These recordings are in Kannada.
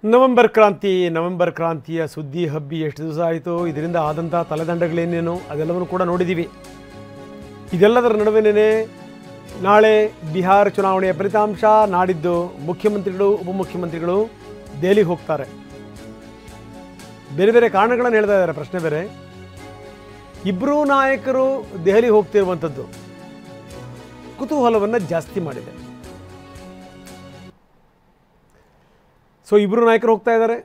ನವೆಂಬರ್ ಕ್ರಾಂತಿಯ ಸುದ್ದಿ ಹಬ್ಬಿ ಎಷ್ಟು ದಿವಸ ಆಯಿತು, ಇದರಿಂದ ಆದಂಥ ತಲೆದಂಡಗಳೇನೇನು ಅದೆಲ್ಲವನ್ನು ಕೂಡ ನೋಡಿದ್ದೀವಿ. ಇದೆಲ್ಲದರ ನಡುವೆನೇ ನಾಳೆ ಬಿಹಾರ ಚುನಾವಣೆಯ ಫಲಿತಾಂಶ, ನಾಡಿದ್ದು ಮುಖ್ಯಮಂತ್ರಿಗಳು ಉಪಮುಖ್ಯಮಂತ್ರಿಗಳು ದೆಹಲಿಗೆ ಹೋಗ್ತಾರೆ. ಬೇರೆ ಬೇರೆ ಕಾರಣಗಳನ್ನು ಹೇಳ್ತಾ ಇದ್ದಾರೆ. ಪ್ರಶ್ನೆ ಬೇರೆ, ಇಬ್ಬರೂ ನಾಯಕರು ದೆಹಲಿಗೆ ಹೋಗ್ತಿರುವಂಥದ್ದು ಕುತೂಹಲವನ್ನು ಜಾಸ್ತಿ ಮಾಡಿದೆ. ಸೊ ಇಬ್ಬರು ನಾಯಕರು ಹೋಗ್ತಾ ಇದ್ದಾರೆ,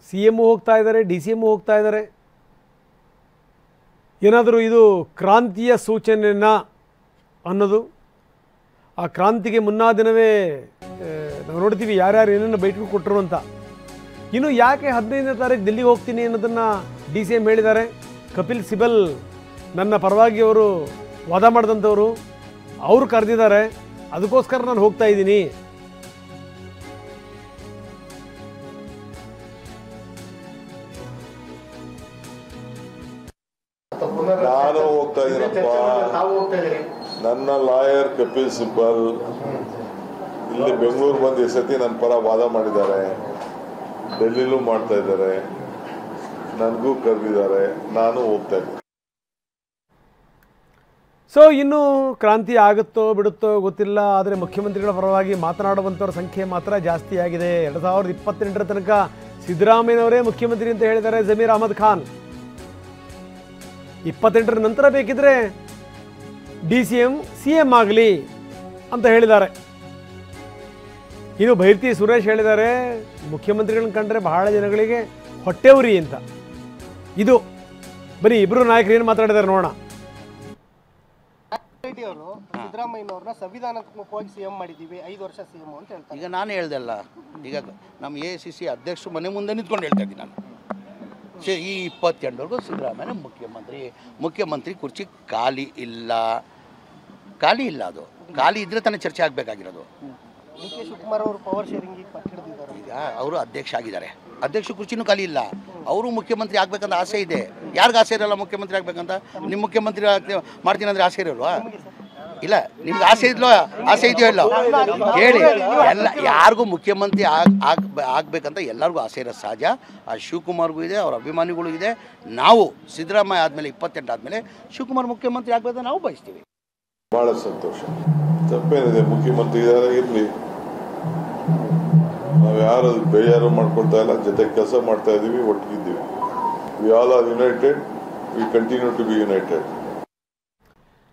ಸಿ ಎಮ್ಮು ಹೋಗ್ತಾ ಇದ್ದಾರೆ, ಡಿ ಸಿ ಎಮ್ಮು ಹೋಗ್ತಾ ಇದ್ದಾರೆ. ಏನಾದರೂ ಇದು ಕ್ರಾಂತಿಯ ಸೂಚನೆಯನ್ನ ಅನ್ನೋದು, ಆ ಕ್ರಾಂತಿಗೆ ಮುನ್ನಾ ದಿನವೇ ನಾವು ನೋಡ್ತೀವಿ ಯಾರ್ಯಾರು ಏನೇನು ಬೈಟ್ಗಳು ಕೊಟ್ಟರು ಅಂತ. ಇನ್ನು ಯಾಕೆ 15ನೇ ತಾರೀಕು ದಿಲ್ಲಿಗೆ ಹೋಗ್ತೀನಿ ಅನ್ನೋದನ್ನು ಡಿ ಸಿ ಎಮ್ ಹೇಳಿದ್ದಾರೆ. ಕಪಿಲ್ ಸಿಬಲ್ ನನ್ನ ಪರವಾಗಿ ಅವರು ವಾದ ಮಾಡಿದಂಥವರು, ಅವರು ಕರೆದಿದ್ದಾರೆ, ಅದಕ್ಕೋಸ್ಕರ ನಾನು ಹೋಗ್ತಾ ಇದ್ದೀನಿ. ನಾನು ಹೋಗ್ತಾ ಇದ್ದೀನಪ್ಪ. ನನ್ನ ಲಾಯರ್ ಕಪಿಲ್ ಸಿಬಲ್ ಇಲ್ಲಿ ಬೆಂಗಳೂರು ಬಂದು ಈ ಸತಿ ನನ್ನ ಪರ ವಾದ ಮಾಡಿದ್ದಾರೆ, ಡೆಲ್ಲಿಲೂ ಮಾಡ್ತಾ ಇದ್ದಾರೆ, ನನಗೂ ಕರೆದಿದ್ದಾರೆ, ನಾನು ಹೋಗ್ತಾ ಇದ್ದೀನಿ. ಸೊ ಇನ್ನು ಕ್ರಾಂತಿ ಆಗುತ್ತೋ ಬಿಡುತ್ತೋ ಗೊತ್ತಿಲ್ಲ, ಆದರೆ ಮುಖ್ಯಮಂತ್ರಿಗಳ ಪರವಾಗಿ ಮಾತನಾಡುವಂಥವ್ರ ಸಂಖ್ಯೆ ಮಾತ್ರ ಜಾಸ್ತಿ ಆಗಿದೆ. 2028ರ ತನಕ ಸಿದ್ದರಾಮಯ್ಯನವರೇ ಮುಖ್ಯಮಂತ್ರಿ ಅಂತ ಹೇಳಿದ್ದಾರೆ ಜಮೀರ್ ಅಹಮದ್ ಖಾನ್. 28ರ ನಂತರ ಬೇಕಿದ್ರೆ D C M C M ಆಗಲಿ ಅಂತ ಹೇಳಿದ್ದಾರೆ. ಇನ್ನು ಭೈರತಿ ಸುರೇಶ್ ಹೇಳಿದ್ದಾರೆ, ಮುಖ್ಯಮಂತ್ರಿಗಳನ್ನ ಕಂಡ್ರೆ ಬಹಳ ಜನಗಳಿಗೆ ಹೊಟ್ಟೆ ಉರಿ ಅಂತ. ಇದು ಬರೀ ಇಬ್ರು ನಾಯಕರು ಏನು ಮಾತಾಡಿದ್ದಾರೆ ನೋಡೋಣ. ಸಿದ್ದರಾಮಯ್ಯನವ್ರನ್ನ ಸಂವಿಧಾನಾತ್ಮಕವಾಗಿ ಸಿಎಂ ಮಾಡಿದ್ದೀವಿ, 5 ವರ್ಷ ಸಿಎಂ ಅಂತ ಹೇಳ್ತಾರೆ. ಈಗ ನಾನು ಹೇಳ್ದಲ್ಲ, ಈಗ ನಮ್ಮ AICC ಅಧ್ಯಕ್ಷರು ಮನೆ ಮುಂದೆ ನಿಂತ್ಕೊಂಡು ಹೇಳ್ತಾ ಇದ್ದೀನಿ ನಾನು. ಈ 28ವರೆಗೂ ಸಿದ್ದರಾಮಯ್ಯ ಮುಖ್ಯಮಂತ್ರಿ ಕುರ್ಚಿ ಖಾಲಿ ಇಲ್ಲ. ಅದು ಖಾಲಿ ಇದ್ರೆ ತಾನೇ ಚರ್ಚೆ ಆಗಬೇಕಾಗಿರೋದು. ಡಿ ಕೆ ಶಿವಕುಮಾರ್ ಅವರು ಪವರ್ ಶೇರಿಂಗ್ ಹಿಡಿದಿದ್ದಾರೆ. ಈಗ ಅವರು ಅಧ್ಯಕ್ಷ ಆಗಿದ್ದಾರೆ, ಅಧ್ಯಕ್ಷ ಕುರ್ಚಿನೂ ಖಾಲಿ ಇಲ್ಲ. ಅವರು ಮುಖ್ಯಮಂತ್ರಿ ಆಗ್ಬೇಕಂತ ಆಸೆ ಇದೆ. ಯಾರಿಗೂ ಆಸೆ ಇರಲ್ಲ ಮುಖ್ಯಮಂತ್ರಿ ಆಗ್ಬೇಕಂತ? ನಿಮ್ಮ ಮುಖ್ಯಮಂತ್ರಿ ಮಾಡ್ತೀನಿ ಅಂದ್ರೆ ಆಸೆ ಇರೋಲ್ವಾ? ಇಲ್ಲ, ನಿಮ್ಗೆ ಆಸೆ ಇದೆಯೋ ಇಲ್ಲ ಹೇಳಿ. ಎಲ್ಲ ಯಾರಿಗೂ ಮುಖ್ಯಮಂತ್ರಿ ಆಗ್ಬೇಕಂತ ಎಲ್ಲರಿಗೂ ಆಸೆ ಇರೋ ಸಹಜ. ಆ ಶಿವಕುಮಾರ್ಗೂ ಇದೆ, ಅವ್ರ ಅಭಿಮಾನಿಗಳು ಇದೆ. ನಾವು ಸಿದ್ದರಾಮಯ್ಯ ಆದಮೇಲೆ 28 ಆದಮೇಲೆ ಶಿವಕುಮಾರ್ ಮುಖ್ಯಮಂತ್ರಿ ಆಗ್ಬೇಕಂತ ನಾವು ಬಯಸ್ತೀವಿ. ಬಹಳ ಸಂತೋಷ. ತಪ್ಪೇನಿದೆ, ಮುಖ್ಯಮಂತ್ರಿ ಇದ್ದಾರೆ, ಇರಲಿ. ನಾವು ಯಾರು ಬೇಜಾರು ಮಾಡ್ಕೊಳ್ತಾ ಇಲ್ಲ, ಜೊತೆ ಕೆಲಸ ಮಾಡ್ತಾ ಇದ್ದೀವಿ, ಒಟ್ಟಿಗಿದ್ದೀವಿ. We all are united, we continue to be united.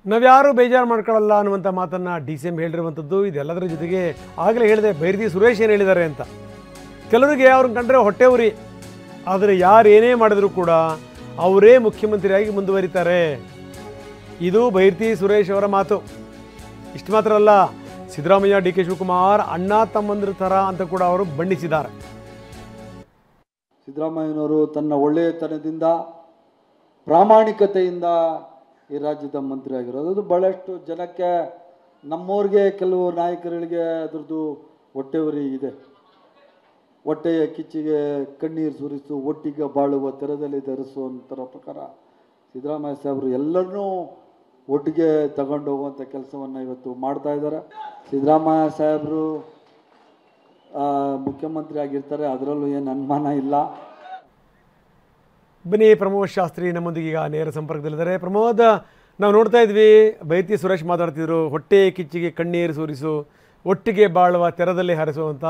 ನಾವ್ಯಾರು ಬೇಜಾರು ಮಾಡ್ಕೊಳ್ಳಲ್ಲ ಅನ್ನುವಂಥ ಮಾತನ್ನು ಡಿ ಸಿ ಎಂ ಹೇಳಿರುವಂಥದ್ದು. ಇದೆಲ್ಲದರ ಜೊತೆಗೆ ಆಗಲೇ ಹೇಳಿದೆ, ಭೈರತಿ ಸುರೇಶ್ ಏನು ಹೇಳಿದ್ದಾರೆ ಅಂತ. ಕೆಲವರಿಗೆ ಅವ್ರನ್ನ ಕಂಡ್ರೆ ಹೊಟ್ಟೆ ಉರಿ, ಆದರೆ ಯಾರು ಏನೇ ಮಾಡಿದ್ರು ಕೂಡ ಅವರೇ ಮುಖ್ಯಮಂತ್ರಿಯಾಗಿ ಮುಂದುವರಿತಾರೆ. ಇದು ಭೈರತಿ ಸುರೇಶ್ ಅವರ ಮಾತು. ಇಷ್ಟು ಮಾತ್ರ ಅಲ್ಲ, ಸಿದ್ದರಾಮಯ್ಯ ಡಿ ಕೆ ಶಿವಕುಮಾರ್ ಅಣ್ಣ ತಮ್ಮಂದ್ರ ಥರ ಅಂತ ಕೂಡ ಅವರು ಬಣ್ಣಿಸಿದ್ದಾರೆ. ಸಿದ್ದರಾಮಯ್ಯನವರು ತನ್ನ ಒಳ್ಳೆಯತನದಿಂದ ಪ್ರಾಮಾಣಿಕತೆಯಿಂದ ಈ ರಾಜ್ಯದ ಮಂತ್ರಿ ಆಗಿರೋದು. ಅದು ಭಾಳಷ್ಟು ಜನಕ್ಕೆ, ನಮ್ಮವ್ರಿಗೆ, ಕೆಲವು ನಾಯಕರುಗಳಿಗೆ ಅದರದ್ದು ಹೊಟ್ಟೆ ಉರಿ ಇದೆ. ಹೊಟ್ಟೆಯ ಕಿಚ್ಚಿಗೆ ಕಣ್ಣೀರು ಸುರಿಸು, ಒಟ್ಟಿಗೆ ಬಾಳುವ ತೆರದಲ್ಲಿ ಧರಿಸುವಂಥರ ಪ್ರಕಾರ ಸಿದ್ದರಾಮಯ್ಯ ಸಾಹೇಬರು ಎಲ್ಲರನ್ನೂ ಒಟ್ಟಿಗೆ ತಗೊಂಡು ಹೋಗುವಂಥ ಕೆಲಸವನ್ನು ಇವತ್ತು ಮಾಡ್ತಾ ಇದ್ದಾರೆ. ಸಿದ್ದರಾಮಯ್ಯ ಸಾಹೇಬರು ಮುಖ್ಯಮಂತ್ರಿ ಆಗಿರ್ತಾರೆ, ಅದರಲ್ಲೂ ಏನು ಅನುಮಾನ ಇಲ್ಲ. ಬನ್ನಿ, ಪ್ರಮೋದ್ ಶಾಸ್ತ್ರಿ ನಮ್ಮೊಂದಿಗೆ ಈಗ ನೇರ ಸಂಪರ್ಕದಲ್ಲಿದ್ದಾರೆ. ಪ್ರಮೋದ್, ನಾವು ನೋಡ್ತಾ ಇದ್ವಿ ಭೈರತಿ ಸುರೇಶ್ ಮಾತಾಡ್ತಿದ್ರು, ಹೊಟ್ಟೆ ಕಿಚ್ಚಿಗೆ ಕಣ್ಣೀರು ಸುರಿಸು, ಒಟ್ಟಿಗೆ ಬಾಳುವ ತೆರದಲ್ಲಿ ಹರಿಸುವಂಥ.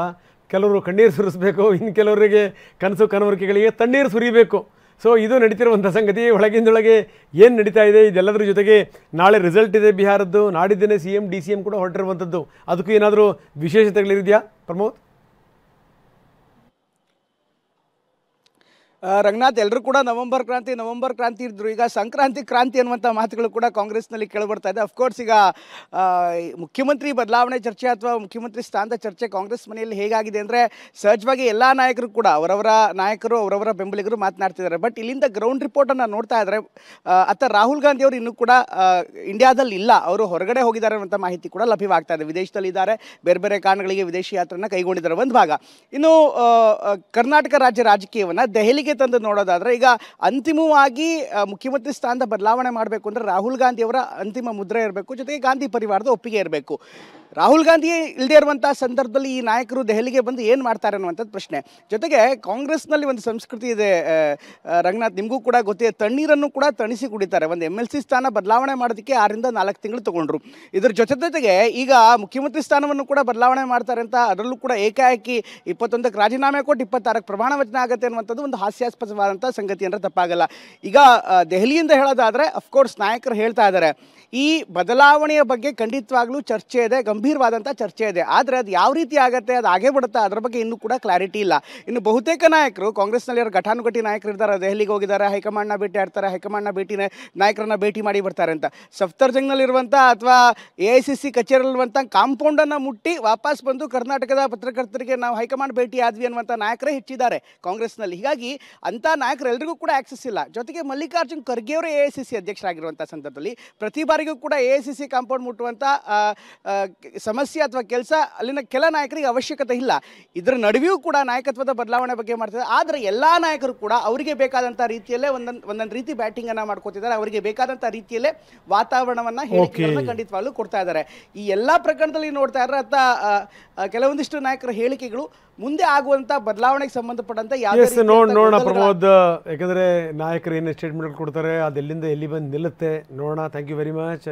ಕೆಲವರು ಕಣ್ಣೀರು ಸುರಿಸಬೇಕು, ಇನ್ನು ಕೆಲವರಿಗೆ ಕನಸು ಕನವರಿಕೆಗಳಿಗೆ ತಣ್ಣೀರು ಸುರಿಬೇಕು. ಸೊ ಇದು ನಡೀತಿರುವಂಥ ಸಂಗತಿ. ಒಳಗಿಂದೊಳಗೆ ಏನು ನಡೀತಾ ಇದೆ, ಇದೆಲ್ಲದರ ಜೊತೆಗೆ ನಾಳೆ ರಿಸಲ್ಟ್ ಇದೆ ಬಿಹಾರದ್ದು, ನಾಡಿದ್ದೇನೆ C M D C M ಕೂಡ ಹೊರಟಿರುವಂಥದ್ದು. ಅದಕ್ಕೂ ಏನಾದರೂ ವಿಶೇಷತೆಗಳಿದೆಯಾ ಪ್ರಮೋದ್? ರಂಗನಾಥ್, ಎಲ್ಲರೂ ಕೂಡ ನವೆಂಬರ್ ಕ್ರಾಂತಿ ಇದ್ರು. ಈಗ ಸಂಕ್ರಾಂತಿ ಕ್ರಾಂತಿ ಅನ್ನುವಂಥ ಮಾತುಗಳು ಕೂಡ ಕಾಂಗ್ರೆಸ್ನಲ್ಲಿ ಕೇಳಿಬರ್ತಾ ಇದೆ. ಅಫ್ಕೋರ್ಸ್ ಈಗ ಮುಖ್ಯಮಂತ್ರಿ ಬದಲಾವಣೆ ಚರ್ಚೆ ಅಥವಾ ಮುಖ್ಯಮಂತ್ರಿ ಸ್ಥಾನದ ಚರ್ಚೆ ಕಾಂಗ್ರೆಸ್ ಮನೆಯಲ್ಲಿ ಹೇಗಾಗಿದೆ ಅಂದರೆ, ಸಹಜವಾಗಿ ಎಲ್ಲ ನಾಯಕರು ಕೂಡ ಅವರವರ ಬೆಂಬಲಿಗರು ಮಾತನಾಡ್ತಿದ್ದಾರೆ. ಬಟ್ ಇಲ್ಲಿಂದ ಗ್ರೌಂಡ್ ರಿಪೋರ್ಟನ್ನು ನೋಡ್ತಾ ಇದ್ದಾರೆ, ಅತ್ತ ರಾಹುಲ್ ಗಾಂಧಿ ಅವರು ಇನ್ನೂ ಕೂಡ ಇಂಡಿಯಾದಲ್ಲಿ ಇಲ್ಲ, ಅವರು ಹೊರಗಡೆ ಹೋಗಿದ್ದಾರೆ ಅನ್ನುವಂಥ ಮಾಹಿತಿ ಕೂಡ ಲಭ್ಯವಾಗ್ತಾ ಇದೆ. ವಿದೇಶದಲ್ಲಿದ್ದಾರೆ, ಬೇರೆ ಬೇರೆ ಕಾರಣಗಳಿಗೆ ವಿದೇಶಿ ಯಾತ್ರೆಯನ್ನು ಕೈಗೊಂಡಿದ್ದಾರೆ ಒಂದು ಭಾಗ. ಇನ್ನು ಕರ್ನಾಟಕ ರಾಜ್ಯ ರಾಜಕೀಯವನ್ನು ದೆಹಲಿಗೆ ತಂದು ನೋಡೋದಾದ್ರೆ, ಈಗ ಅಂತಿಮವಾಗಿ ಮುಖ್ಯಮಂತ್ರಿ ಸ್ಥಾನದ ಬದಲಾವಣೆ ಮಾಡಬೇಕು ಅಂದರೆ ರಾಹುಲ್ ಗಾಂಧಿ ಅವರ ಅಂತಿಮ ಮುದ್ರೆ ಇರಬೇಕು, ಜೊತೆಗೆ ಗಾಂಧಿ ಪರಿವಾರದ ಒಪ್ಪಿಗೆ ಇರಬೇಕು. ರಾಹುಲ್ ಗಾಂಧಿ ಇಲ್ಲದೆ ಇರುವಂತಹ ಸಂದರ್ಭದಲ್ಲಿ ಈ ನಾಯಕರು ದೆಹಲಿಗೆ ಬಂದು ಏನು ಮಾಡ್ತಾರೆ ಅನ್ನುವಂಥದ್ದು ಪ್ರಶ್ನೆ. ಜೊತೆಗೆ ಕಾಂಗ್ರೆಸ್ನಲ್ಲಿ ಒಂದು ಸಂಸ್ಕೃತಿ ಇದೆ ರಂಗನಾಥ್, ನಿಮಗೂ ಕೂಡ ಗೊತ್ತಿದೆ, ತಣ್ಣೀರನ್ನು ಕೂಡ ತಣಿಸಿ ಕುಡಿತಾರೆ. ಒಂದು MLC ಸ್ಥಾನ ಬದಲಾವಣೆ ಮಾಡೋದಕ್ಕೆ 6 ರಿಂದ 4 ತಿಂಗಳು ತಗೊಂಡ್ರು. ಇದ್ರ ಜೊತೆಗೆ ಈಗ ಮುಖ್ಯಮಂತ್ರಿ ಸ್ಥಾನವನ್ನು ಕೂಡ ಬದಲಾವಣೆ ಮಾಡ್ತಾರೆ ಅಂತ, ಅದರಲ್ಲೂ ಕೂಡ ಏಕಾಏಕಿ 21ಕ್ಕೆ ರಾಜೀನಾಮೆ ಕೊಟ್ಟು 26ಕ್ಕೆ ಪ್ರಮಾಣ ವಚನ ಆಗುತ್ತೆ ಅನ್ನುವಂಥದ್ದು ಒಂದು ಹಾಸ್ಯಾಸ್ಪದವಾದಂಥ ಸಂಗತಿ ಅಂದರೆ ತಪ್ಪಾಗಲ್ಲ. ಈಗ ದೆಹಲಿಯಿಂದ ಹೇಳೋದಾದರೆ ಅಫ್ಕೋರ್ಸ್ ನಾಯಕರು ಹೇಳ್ತಾ ಇದ್ದಾರೆ, ಈ ಬದಲಾವಣೆಯ ಬಗ್ಗೆ ಖಂಡಿತವಾಗ್ಲೂ ಚರ್ಚೆ ಇದೆ, ಗಂಭೀರವಾದಂಥ ಚರ್ಚೆ ಇದೆ. ಆದರೆ ಅದು ಯಾವ ರೀತಿ ಆಗುತ್ತೆ, ಅದು ಆಗೇ ಬಿಡುತ್ತಾ, ಅದರ ಬಗ್ಗೆ ಇನ್ನೂ ಕೂಡ ಕ್ಲಾರಿಟಿ ಇಲ್ಲ. ಇನ್ನು ಬಹುತೇಕ ನಾಯಕರು ಕಾಂಗ್ರೆಸ್ನಲ್ಲಿ ಘಟಾನುಘಟಿ ನಾಯಕರು ಇದ್ದಾರೆ, ದೆಹಲಿಗೆ ಹೋಗಿದ್ದಾರೆ, ಹೈಕಮಾಂಡ್ನ ಭೇಟಿ ಆಡ್ತಾರೆ, ಹೈಕಮಾಂಡ್ನ ನಾಯಕರನ್ನ ಭೇಟಿ ಮಾಡಿ ಬರ್ತಾರೆ ಅಂತ. ಸಫ್ದರ್ಜಂಗ್ನಲ್ಲಿರುವಂಥ ಅಥವಾ AICC ಕಚೇರಿಯಲ್ಲಿರುವಂಥ ಕಾಂಪೌಂಡನ್ನು ಮುಟ್ಟಿ ವಾಪಸ್ ಬಂದು ಕರ್ನಾಟಕದ ಪತ್ರಕರ್ತರಿಗೆ ನಾವು ಹೈಕಮಾಂಡ್ ಭೇಟಿ ಆದ್ವಿ ಅನ್ನುವಂಥ ನಾಯಕರೇ ಹೆಚ್ಚಿದ್ದಾರೆ ಕಾಂಗ್ರೆಸ್ನಲ್ಲಿ. ಹೀಗಾಗಿ ಅಂಥ ನಾಯಕರು ಎಲ್ರಿಗೂ ಕೂಡ ಆಕ್ಸೆಸ್ ಇಲ್ಲ. ಜೊತೆಗೆ ಮಲ್ಲಿಕಾರ್ಜುನ್ ಖರ್ಗೆ ಅವರು AICC ಅಧ್ಯಕ್ಷರಾಗಿರುವಂಥ ಸಂದರ್ಭದಲ್ಲಿ ಪ್ರತಿ ಬಾರಿಗೂ ಕೂಡ AICC ಕಾಂಪೌಂಡ್ ಮುಟ್ಟುವಂಥ ಸಮಸ್ಯೆ ಅಥವಾ ಕೆಲಸ ಅಲ್ಲಿನ ಕೆಲ ನಾಯಕರಿಗೆ ಅವಶ್ಯಕತೆ ಇಲ್ಲ. ಇದರ ನಡುವೆಯೂ ಕೂಡ ನಾಯಕತ್ವದ ಬದಲಾವಣೆ ಬಗ್ಗೆ ಮಾಡ್ತಿದ್ದಾರೆ. ಆದರೆ ಎಲ್ಲ ನಾಯಕರು ಕೂಡ ಅವರಿಗೆ ಬೇಕಾದಂಥ ರೀತಿಯಲ್ಲೇ ಒಂದೊಂದು ರೀತಿ ಬ್ಯಾಟಿಂಗ್ ಅನ್ನ ಮಾಡ್ಕೋತಿದ್ದಾರೆ, ಅವರಿಗೆ ಬೇಕಾದಂಥ ರೀತಿಯಲ್ಲೇ ವಾತಾವರಣವನ್ನ ಹೇಳಿಕೆಗಳನ್ನ ಖಂಡಿತವಾಗ್ಲೂ ಕೊಡ್ತಾ ಇದ್ದಾರೆ. ಈ ಎಲ್ಲ ಪ್ರಕರಣದಲ್ಲಿ ನೋಡ್ತಾ ಇದ್ರೆ ಕೆಲವೊಂದಿಷ್ಟು ನಾಯಕರ ಹೇಳಿಕೆಗಳು ಮುಂದೆ ಆಗುವಂತ ಬದಲಾವಣೆಗೆ ಸಂಬಂಧಪಟ್ಟಂತ ನೋಡೋಣ ಪ್ರಮೋದ್, ಯಾಕಂದ್ರೆ ನಾಯಕರು ಏನು ಸ್ಟೇಟ್ಮೆಂಟ್ ಕೊಡ್ತಾರೆ ಅದೆಲ್ಲಿಂದ ಎಲ್ಲಿ ಬಂದು ನಿಲ್ಲುತ್ತೆ ನೋಡೋಣ. Thank you very much.